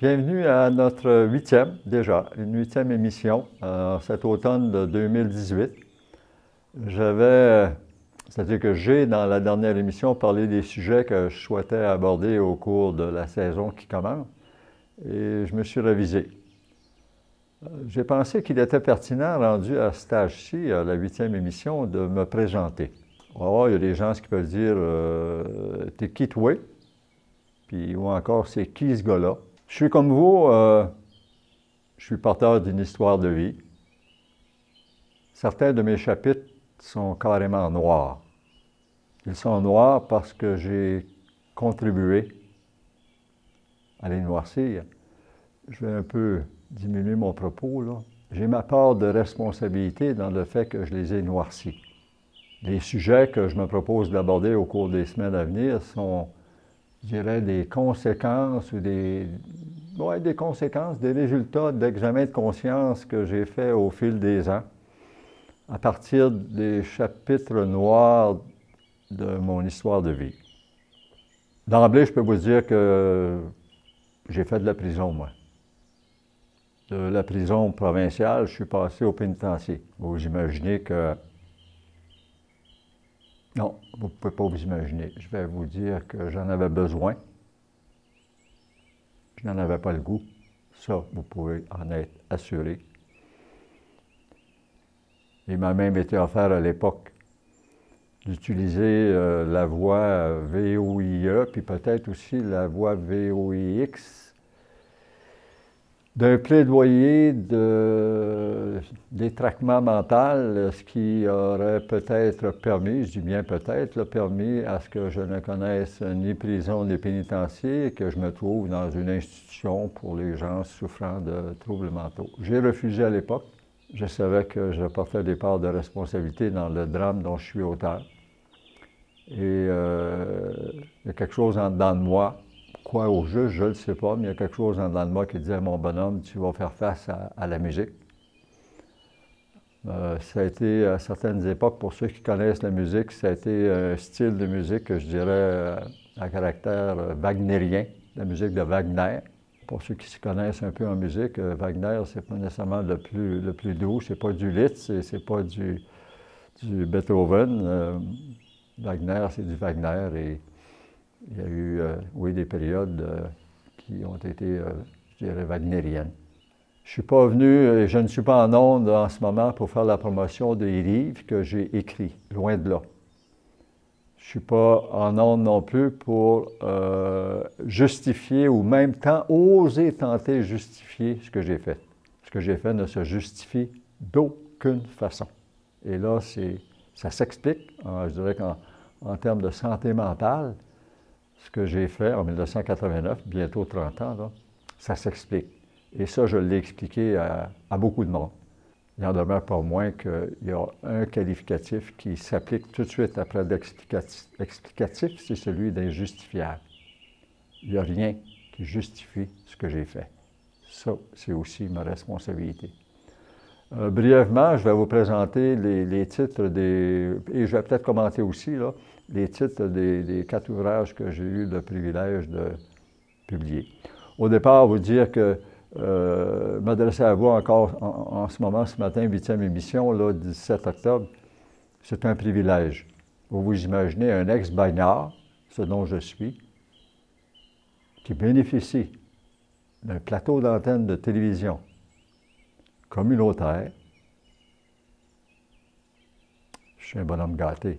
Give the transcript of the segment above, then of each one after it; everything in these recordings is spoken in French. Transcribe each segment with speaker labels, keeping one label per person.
Speaker 1: Bienvenue à notre une huitième émission, cet automne de 2018. C'est-à-dire que j'ai, dans la dernière émission, parlé des sujets que je souhaitais aborder au cours de la saison qui commence, et je me suis révisé. J'ai pensé qu'il était pertinent, rendu à cet âge-ci, à la huitième émission, de me présenter. Oh, il y a des gens qui peuvent dire t'es qui toi? Puis, ou encore, c'est qui ce gars-là? Je suis comme vous, je suis porteur d'une histoire de vie. Certains de mes chapitres sont carrément noirs. Ils sont noirs parce que j'ai contribué à les noircir. Je vais un peu diminuer mon propos, là. J'ai ma part de responsabilité dans le fait que je les ai noircis. Les sujets que je me propose d'aborder au cours des semaines à venir sont, je dirais, des conséquences ou des conséquences, des résultats d'examen de conscience que j'ai fait au fil des ans, à partir des chapitres noirs de mon histoire de vie. D'emblée, je peux vous dire que j'ai fait de la prison, moi. De la prison provinciale, je suis passé au pénitencier. Vous imaginez que... Non, vous ne pouvez pas vous imaginer. Je vais vous dire que j'en avais besoin. Je n'en avais pas le goût. Ça, vous pouvez en être assuré. Il m'a même été offert à l'époque d'utiliser la voie VOIE, puis peut-être aussi la voie VOIX, d'un plaidoyer de détraquement mental, ce qui aurait peut-être permis, je dis bien peut-être, permis à ce que je ne connaisse ni prison ni pénitencier et que je me trouve dans une institution pour les gens souffrant de troubles mentaux. J'ai refusé à l'époque. Je savais que je portais des parts de responsabilité dans le drame dont je suis auteur. Et il y a quelque chose en dedans de moi, quoi au juste, je ne le sais pas, mais il y a quelque chose en dedans de moi qui disait, mon bonhomme, tu vas faire face à la musique. Ça a été à certaines époques, pour ceux qui connaissent la musique, ça a été un style de musique que je dirais à caractère wagnérien, la musique de Wagner. Pour ceux qui s'y connaissent un peu en musique, Wagner, c'est pas nécessairement le plus doux, c'est pas du Liszt, c'est pas du Beethoven. Wagner, c'est du Wagner et il y a eu, oui, des périodes qui ont été, je dirais, wagnériennes. Je suis pas venu et je ne suis pas en onde en ce moment pour faire la promotion des livres que j'ai écrits, loin de là. Je ne suis pas en onde non plus pour justifier ou même oser tenter de justifier ce que j'ai fait. Ce que j'ai fait ne se justifie d'aucune façon. Et là, ça s'explique, je dirais qu'en termes de santé mentale, ce que j'ai fait en 1989, bientôt 30 ans, là, ça s'explique. Et ça, je l'ai expliqué à beaucoup de monde. Il en demeure pas moins qu'il y a un qualificatif qui s'applique tout de suite après l'explicatif, c'est celui d'injustifiable. Il n'y a rien qui justifie ce que j'ai fait. Ça, c'est aussi ma responsabilité. Brièvement, je vais vous présenter les titres et je vais peut-être commenter aussi là, les titres des 4 ouvrages que j'ai eu le privilège de publier. Au départ, vous dire que m'adresser à vous encore en ce moment, ce matin, 8e émission, là, 17 octobre, c'est un privilège. Vous vous imaginez un ex-bagnard, ce dont je suis, qui bénéficie d'un plateau d'antenne de télévision communautaire. Je suis un bonhomme gâté,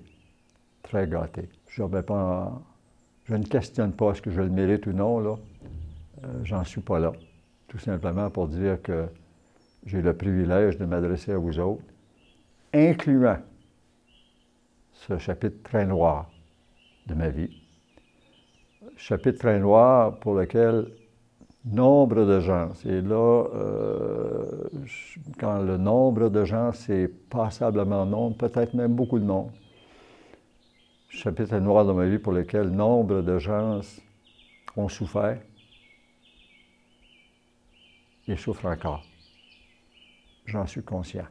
Speaker 1: très gâté. Je ne questionne pas est-ce que je le mérite ou non, là. J'en suis pas là. Tout simplement pour dire que j'ai le privilège de m'adresser à vous autres, incluant ce chapitre très noir de ma vie. Chapitre très noir pour lequel nombre de gens, c'est là, quand le nombre de gens, c'est passablement nombre, peut-être même beaucoup de monde. Chapitre noir de ma vie pour lequel nombre de gens ont souffert et souffrent encore. J'en suis conscient.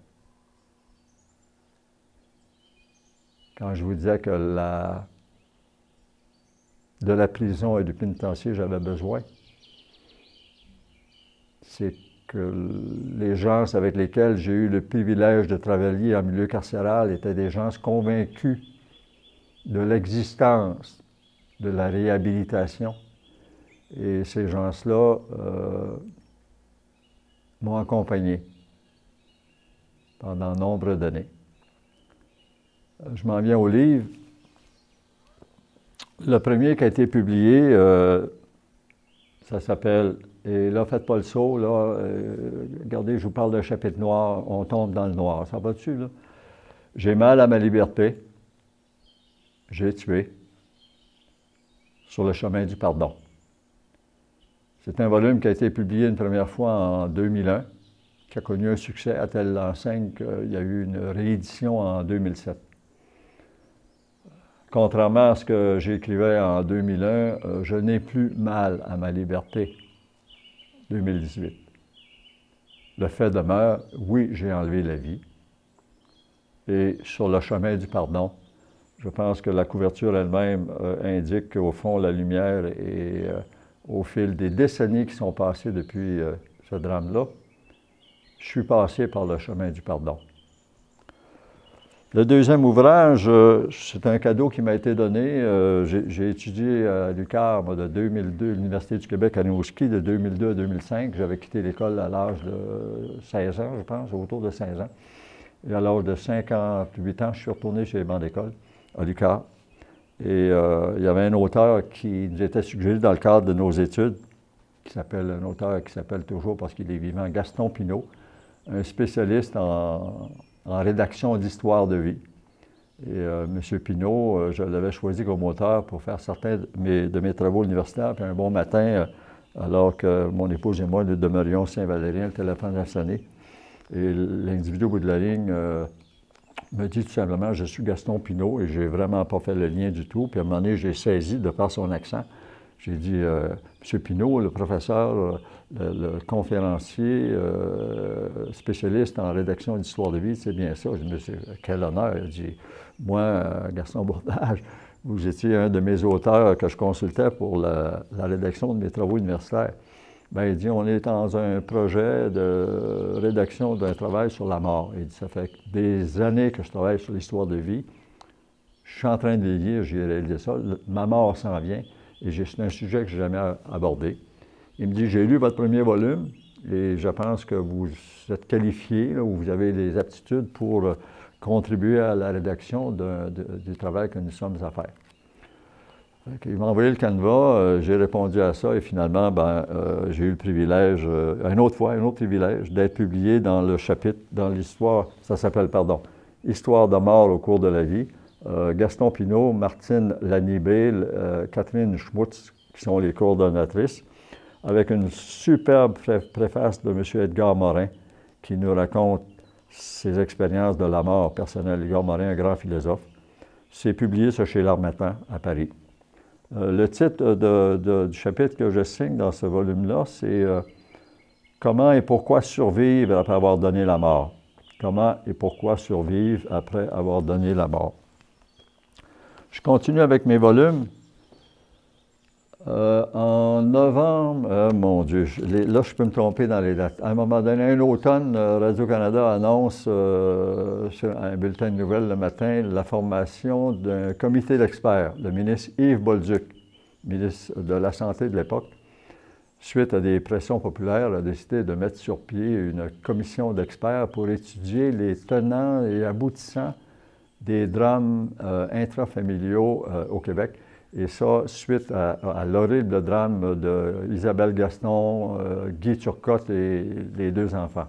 Speaker 1: Quand je vous disais que de la prison et du pénitencier, j'avais besoin, c'est que les gens avec lesquels j'ai eu le privilège de travailler en milieu carcéral étaient des gens convaincus de l'existence de la réhabilitation. Et ces gens-là m'ont accompagné pendant nombre d'années. Je m'en viens au livre. Le premier qui a été publié, ça s'appelle « Et là, faites pas le saut, là, regardez, je vous parle d'un chapitre noir, on tombe dans le noir. » Ça va dessus, là? J'ai mal à ma liberté, j'ai tué, sur le chemin du pardon. C'est un volume qui a été publié une première fois en 2001, qui a connu un succès à telle enseigne qu'il y a eu une réédition en 2007. Contrairement à ce que j'écrivais en 2001, je n'ai plus mal à ma liberté. 2018. Le fait demeure, oui, j'ai enlevé la vie. Et sur le chemin du pardon, je pense que la couverture elle-même indique qu'au fond, la lumière est au fil des décennies qui sont passées depuis ce drame-là, je suis passé par le chemin du pardon. Le deuxième ouvrage, c'est un cadeau qui m'a été donné. J'ai étudié à l'UQAM de 2002, l'Université du Québec à Rimouski, de 2002 à 2005. J'avais quitté l'école à l'âge de 16 ans, je pense, autour de 16 ans. Et à l'âge de 58 ans, je suis retourné chez les bancs d'école à l'UQAM. Et il y avait un auteur qui nous était suggéré dans le cadre de nos études, un auteur qui s'appelle toujours, parce qu'il est vivant, Gaston Pinault, un spécialiste en rédaction d'histoire de vie. Et M. Pinault, je l'avais choisi comme auteur pour faire certains de mes travaux universitaires. Puis un bon matin, alors que mon épouse et moi, nous demeurions Saint-Valérien, le téléphone a sonné. Et l'individu au bout de la ligne me dit tout simplement « Je suis Gaston Pinault » et j'ai vraiment pas fait le lien du tout. Puis à un moment donné, j'ai saisi de par son accent. J'ai dit « M. Pinault, le professeur, le conférencier, spécialiste en rédaction d'histoire de vie, c'est bien ça. » Je dis « Monsieur, quel honneur. » Il dit « Moi, Gaston Bourdage, vous étiez un de mes auteurs que je consultais pour la rédaction de mes travaux universitaires. » Bien, il dit « On est dans un projet de rédaction d'un travail sur la mort. » Il dit « Ça fait des années que je travaille sur l'histoire de vie. Je suis en train de les lire, j'ai réalisé ça. Ma mort s'en vient. Et c'est un sujet que je n'ai jamais abordé. Il me dit, j'ai lu votre premier volume et je pense que vous êtes qualifié, là, ou vous avez les aptitudes pour contribuer à la rédaction du travail que nous sommes à faire. Il m'a envoyé le canevas, j'ai répondu à ça et finalement, j'ai eu le privilège, une autre privilège, d'être publié dans le chapitre, dans l'histoire, ça s'appelle, Histoire de mort au cours de la vie. Gaston Pinault, Martine Lanibé, Catherine Schmutz, qui sont les coordonnatrices, avec une superbe préface de M. Edgar Morin, qui nous raconte ses expériences de la mort personnelle. Edgar Morin, un grand philosophe. C'est publié, ça, chez l'Harmattan, à Paris. Le titre du chapitre que je signe dans ce volume-là, c'est « Comment et pourquoi survivre après avoir donné la mort ». Comment et pourquoi survivre après avoir donné la mort. Je continue avec mes volumes. En novembre, mon Dieu, là je peux me tromper dans les dates. À un moment donné, un automne, Radio-Canada annonce sur un bulletin de nouvelles le matin la formation d'un comité d'experts. Le ministre Yves Bolduc, ministre de la Santé de l'époque, suite à des pressions populaires, a décidé de mettre sur pied une commission d'experts pour étudier les tenants et aboutissants des drames intrafamiliaux au Québec. Et ça, suite à l'horrible drame d'Isabelle Gaston, Guy Turcotte et les deux enfants.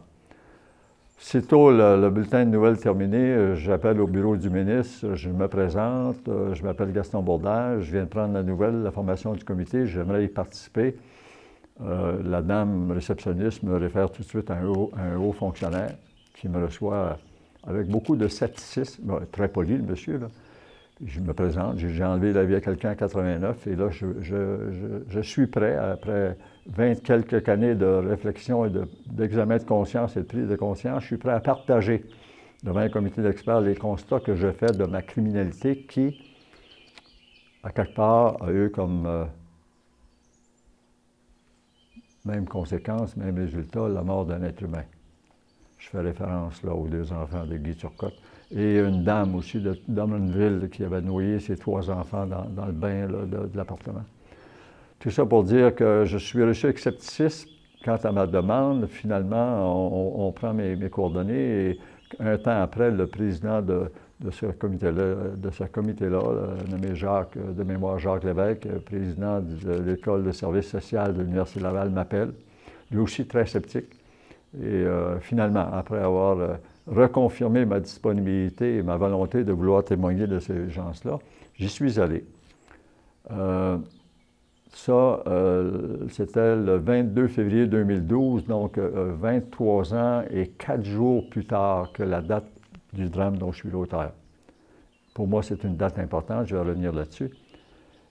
Speaker 1: Sitôt le bulletin de nouvelles terminé, j'appelle au bureau du ministre, je me présente, je m'appelle Gaston Bourdage, je viens de prendre la nouvelle, la formation du comité, j'aimerais y participer. La dame réceptionniste me réfère tout de suite à un haut fonctionnaire qui me reçoit avec beaucoup de scepticisme, très poli le monsieur, là. Je me présente, j'ai enlevé la vie à quelqu'un en 89 et là, je suis prêt, après 20 quelques années de réflexion et d'examen de conscience et de prise de conscience, je suis prêt à partager devant un comité d'experts les constats que je fais de ma criminalité qui, à quelque part, a eu comme même conséquence, même résultat, la mort d'un être humain. Je fais référence là aux 2 enfants de Guy Turcotte. Et une dame aussi de Drummondville qui avait noyé ses 3 enfants dans le bain là, de l'appartement. Tout ça pour dire que je suis reçu avec scepticisme quant à ma demande. Finalement, on prend mes coordonnées et un temps après, le président de ce comité-là, nommé Jacques, de mémoire Jacques Lévesque, président de l'École de service social de l'Université Laval, m'appelle, lui aussi très sceptique. Et finalement, après avoir reconfirmé ma disponibilité et ma volonté de vouloir témoigner de ces gens-là, j'y suis allé. C'était le 22 février 2012, donc 23 ans et 4 jours plus tard que la date du drame dont je suis l'auteur. Pour moi, c'est une date importante, je vais revenir là-dessus.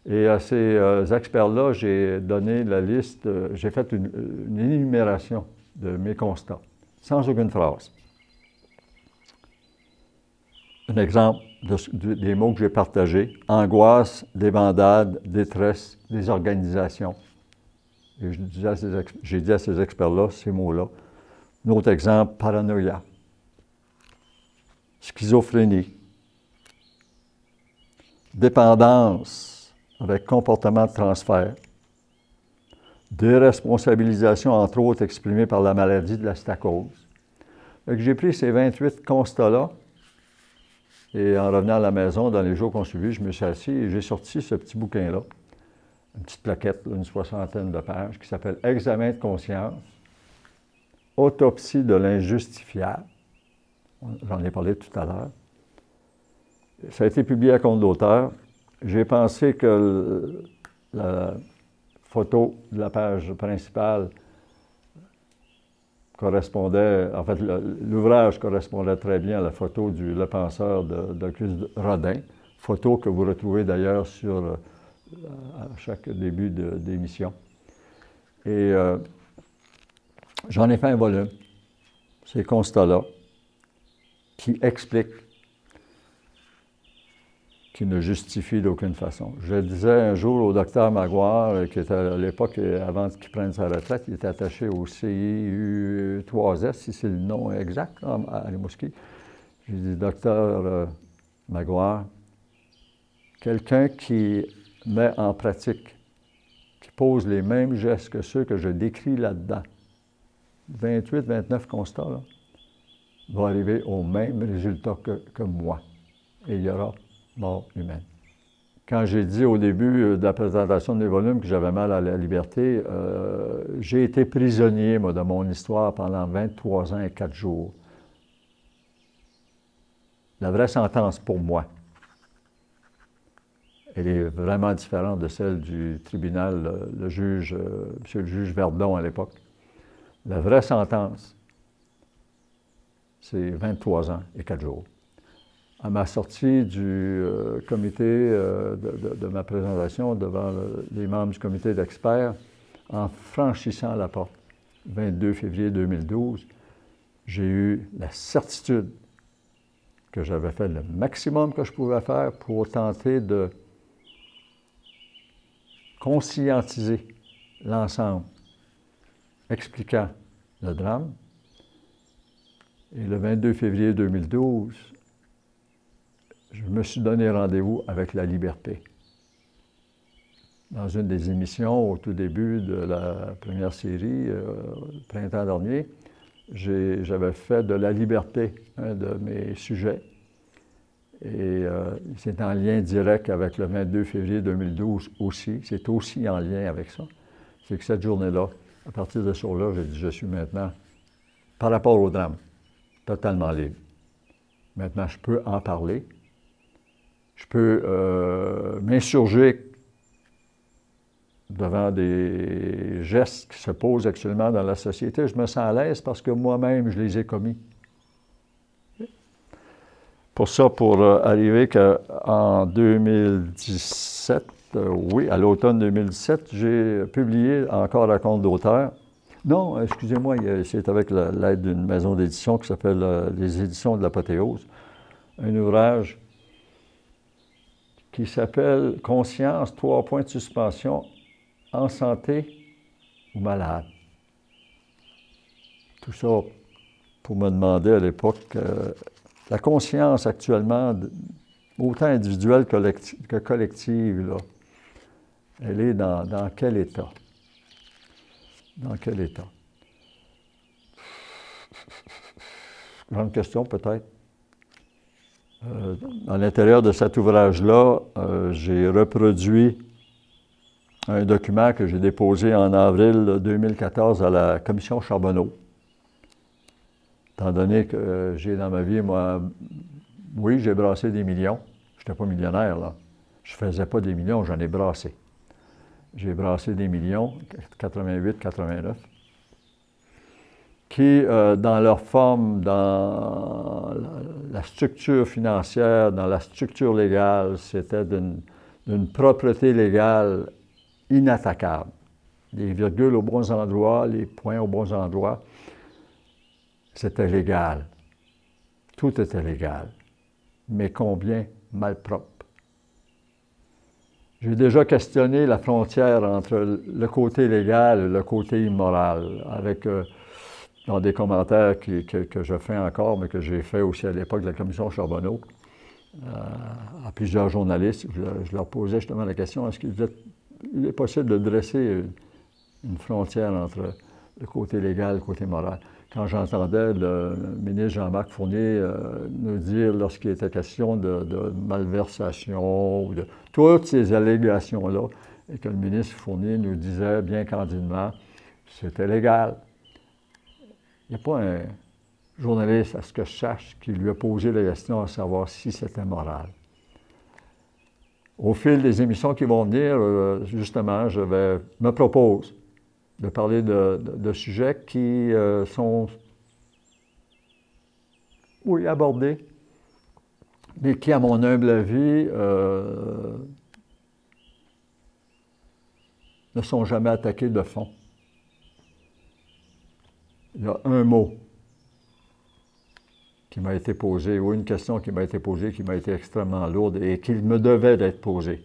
Speaker 1: Et à ces experts-là, j'ai donné la liste, j'ai fait une énumération de mes constats, sans aucune phrase. Un exemple des mots que j'ai partagés: angoisse, débandade, détresse, désorganisation. Et j'ai dit à ces experts-là ces mots-là. Un autre exemple: paranoïa, schizophrénie, dépendance avec comportement de transfert, déresponsabilisation, entre autres, exprimée par la maladie de la stacose. J'ai pris ces 28 constats-là et en revenant à la maison, dans les jours qu'on suivi, je me suis assis et j'ai sorti ce petit bouquin-là, une petite plaquette, une 60aine de pages, qui s'appelle « Examen de conscience, autopsie de l'injustifiable ». J'en ai parlé tout à l'heure. Ça a été publié à compte d'auteur. J'ai pensé que la photo de la page principale correspondait, en fait, l'ouvrage correspondait très bien à la photo du Le Penseur d'Auguste Rodin, photo que vous retrouvez d'ailleurs à chaque début d'émission. Et j'en ai fait un volume, ces constats-là, qui expliquent, qui ne justifient d'aucune façon. Je disais un jour au docteur Maguire, qui était à l'époque, avant qu'il prenne sa retraite, il était attaché au CIU 3S, si c'est le nom exact, à Rimouski. J'ai dit, docteur Maguire, quelqu'un qui met en pratique, qui pose les mêmes gestes que ceux que je décris là-dedans, 28, 29 constats, là, va arriver au même résultat que moi. Et il y aura mort humaine. Quand j'ai dit au début de la présentation de mes volumes que j'avais mal à la liberté, j'ai été prisonnier, moi, de mon histoire pendant 23 ans et 4 jours. La vraie sentence pour moi, elle est vraiment différente de celle du tribunal, monsieur le juge Verdon à l'époque. La vraie sentence, c'est 23 ans et 4 jours. À ma sortie du comité de ma présentation devant les membres du comité d'experts, en franchissant la porte, 22 février 2012, j'ai eu la certitude que j'avais fait le maximum que je pouvais faire pour tenter de conscientiser l'ensemble, expliquant le drame. Et le 22 février 2012, je me suis donné rendez-vous avec la liberté. Dans une des émissions, au tout début de la première série, le printemps dernier, j'avais fait de la liberté un de mes sujets. Et c'est en lien direct avec le 22 février 2012 aussi. C'est aussi en lien avec ça. C'est que cette journée-là, à partir de ce jour-là, j'ai dit, je suis maintenant, par rapport au drame, totalement libre. Maintenant, je peux en parler. Je peux m'insurger devant des gestes qui se posent actuellement dans la société. Je me sens à l'aise parce que moi-même, je les ai commis. Pour ça, pour arriver qu'en 2017, oui, à l'automne 2017, j'ai publié encore à compte d'auteur. Non, excusez-moi, c'est avec l'aide d'une maison d'édition qui s'appelle les Éditions de l'Apothéose. Un ouvrage qui s'appelle « Conscience, 3 points de suspension, en santé ou malade ». Tout ça pour me demander à l'époque, la conscience actuellement, autant individuelle que collective, là, elle est dans quel état? Dans quel état? Grande question peut-être. À l'intérieur de cet ouvrage-là, j'ai reproduit un document que j'ai déposé en avril 2014 à la commission Charbonneau. Étant donné que j'ai dans ma vie, moi, oui, j'ai brassé des millions. Je n'étais pas millionnaire, là. Je ne faisais pas des millions, j'en ai brassé. J'ai brassé des millions, 88, 89, qui, dans leur forme, dans la structure financière, dans la structure légale, c'était d'une propreté légale inattaquable. Les virgules aux bons endroits, les points aux bons endroits, c'était légal. Tout était légal. Mais combien malpropre. J'ai déjà questionné la frontière entre le côté légal et le côté immoral, avec, dans des commentaires que je fais encore, mais que j'ai fait aussi à l'époque de la commission Charbonneau, à plusieurs journalistes. Je leur posais justement la question, est-ce qu'il est possible de dresser une frontière entre le côté légal et le côté moral? Quand j'entendais le ministre Jean-Marc Fournier nous dire, lorsqu'il était question de malversation, ou de toutes ces allégations-là, et que le ministre Fournier nous disait bien candidement, c'était légal. Il n'y a pas un journaliste, à ce que je sache, qui lui a posé la question à savoir si c'était moral. Au fil des émissions qui vont venir, justement, je me propose de parler de sujets qui sont, oui, abordés, mais qui, à mon humble avis, ne sont jamais attaqués de fond. Il y a un mot qui m'a été posé, ou une question qui m'a été posée, qui m'a été extrêmement lourde et qui me devait d'être posée.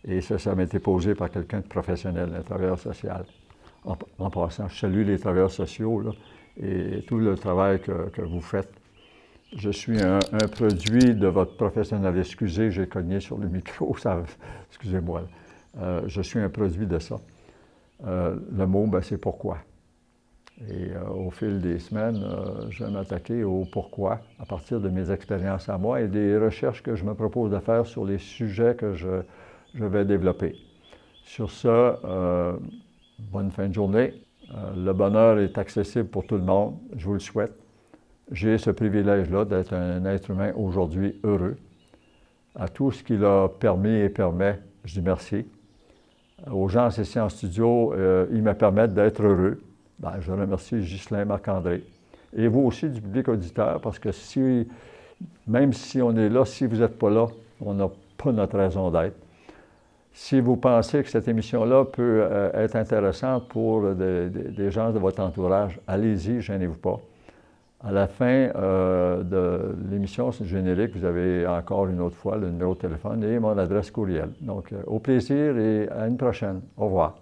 Speaker 1: Et ça m'a été posé par quelqu'un de professionnel, un travailleur social. En passant, je salue les travailleurs sociaux là, et tout le travail que vous faites. Je suis un produit de votre professionnalisme. Excusez, j'ai cogné sur le micro, excusez-moi. Je suis un produit de ça. Le mot, ben, c'est pourquoi. Et au fil des semaines, je vais m'attaquer au pourquoi à partir de mes expériences à moi et des recherches que je me propose de faire sur les sujets que je vais développer. Sur ce, bonne fin de journée. Le bonheur est accessible pour tout le monde, je vous le souhaite. J'ai ce privilège-là d'être un être humain aujourd'hui heureux. À tout ce qu'il a permis et permet, je dis merci. Aux gens ici en studio, ils me permettent d'être heureux. Ben, je remercie Ghislain, Marc-André. Et vous aussi du public auditeur, parce que même si on est là, si vous n'êtes pas là, on n'a pas notre raison d'être. Si vous pensez que cette émission-là peut être intéressante pour des gens de votre entourage, allez-y, gênez-vous pas. À la fin de l'émission générique, vous avez encore une autre fois le numéro de téléphone et mon adresse courriel. Donc, au plaisir et à une prochaine. Au revoir.